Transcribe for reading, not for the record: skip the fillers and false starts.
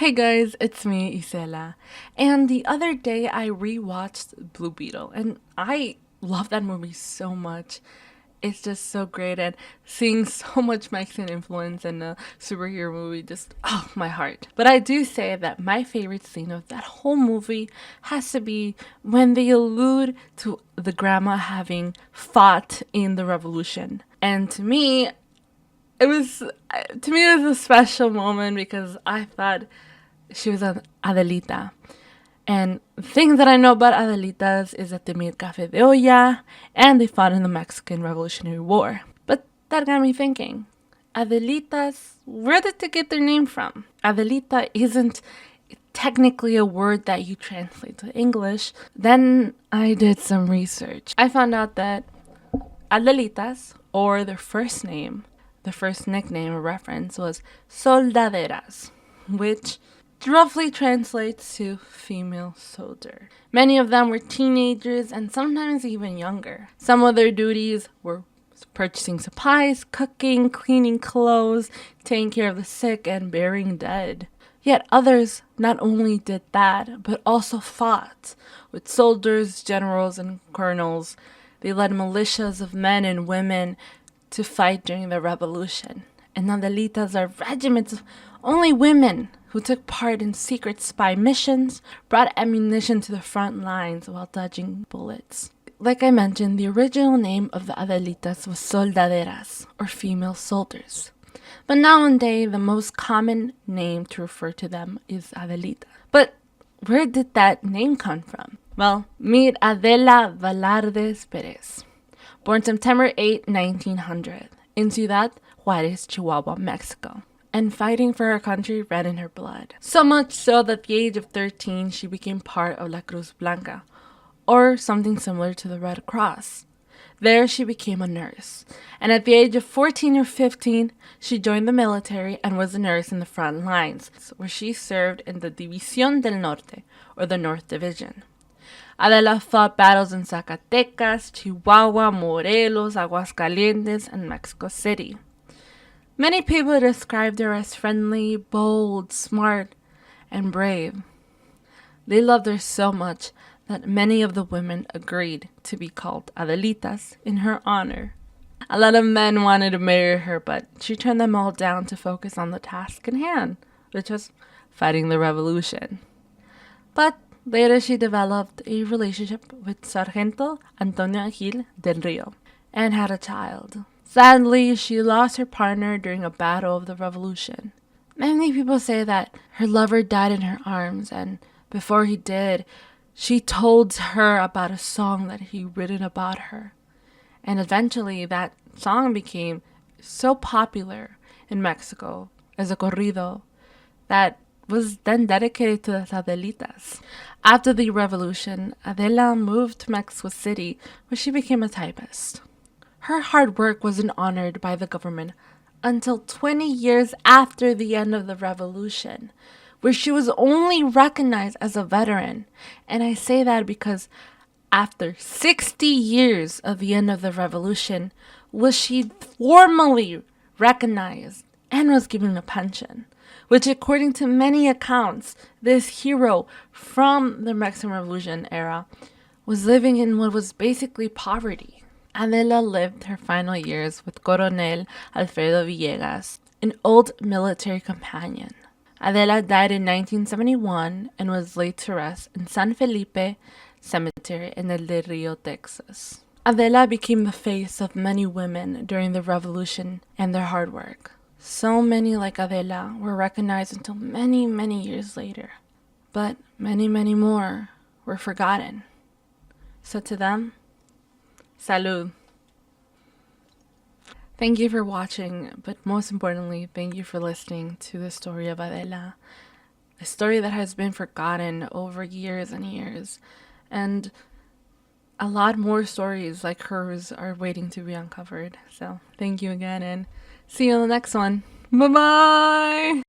Hey guys, it's me, Isela. And the other day I rewatched Blue Beetle and I love that movie so much. It's just so great, and seeing so much Mexican influence in a superhero movie just, oh, my heart. But I do say that my favorite scene of that whole movie has to be when they allude to the grandma having fought in the revolution. And to me it was a special moment because I thought she was an Adelita. And the thing that I know about Adelitas is that they made café de olla and they fought in the Mexican Revolutionary War. But that got me thinking, Adelitas, where did they get their name from? Adelita isn't technically a word that you translate to English. Then I did some research. I found out that Adelitas, or their first name, the first nickname or reference was Soldaderas, which roughly translates to female soldier. Many of them were teenagers and sometimes even younger. Some of their duties were purchasing supplies, cooking, cleaning clothes, taking care of the sick, and burying dead. Yet others not only did that, but also fought with soldiers, generals, and colonels. They led militias of men and women to fight during the revolution. And Adelitas are regiments of only women who took part in secret spy missions, brought ammunition to the front lines while dodging bullets. Like I mentioned, the original name of the Adelitas was Soldaderas, or female soldiers. But nowadays, the most common name to refer to them is Adelita. But where did that name come from? Well, meet Adela Valardes Perez, born September 8, 1900, in Ciudad Juarez, Chihuahua, Mexico. And fighting for her country ran in her blood. So much so that at the age of 13, she became part of La Cruz Blanca, or something similar to the Red Cross. There she became a nurse, and at the age of 14 or 15, she joined the military and was a nurse in the front lines, where she served in the División del Norte, or the North Division. Adela fought battles in Zacatecas, Chihuahua, Morelos, Aguascalientes, and Mexico City. Many people described her as friendly, bold, smart, and brave. They loved her so much that many of the women agreed to be called Adelitas in her honor. A lot of men wanted to marry her, but she turned them all down to focus on the task in hand, which was fighting the revolution. But later she developed a relationship with Sargento Antonio Gil del Rio and had a child. Sadly, she lost her partner during a battle of the revolution. Many people say that her lover died in her arms, and before he did, she told her about a song that he'd written about her. And eventually that song became so popular in Mexico as a corrido that was then dedicated to the Adelitas. After the revolution, Adela moved to Mexico City, where she became a typist. Her hard work wasn't honored by the government until 20 years after the end of the revolution, where she was only recognized as a veteran. And I say that because after 60 years of the end of the revolution, was she formally recognized and was given a pension, which according to many accounts, this hero from the Mexican Revolution era was living in what was basically poverty. Adela lived her final years with Coronel Alfredo Villegas, an old military companion. Adela died in 1971 and was laid to rest in San Felipe Cemetery in El Del Rio, Texas. Adela became the face of many women during the revolution and their hard work. So many like Adela were recognized until many, many years later. But many, many more were forgotten. So to them, salud. Thank you for watching, but most importantly, thank you for listening to the story of Adela, a story that has been forgotten over years and years, and a lot more stories like hers are waiting to be uncovered. So thank you again, and see you in the next one. Bye-bye!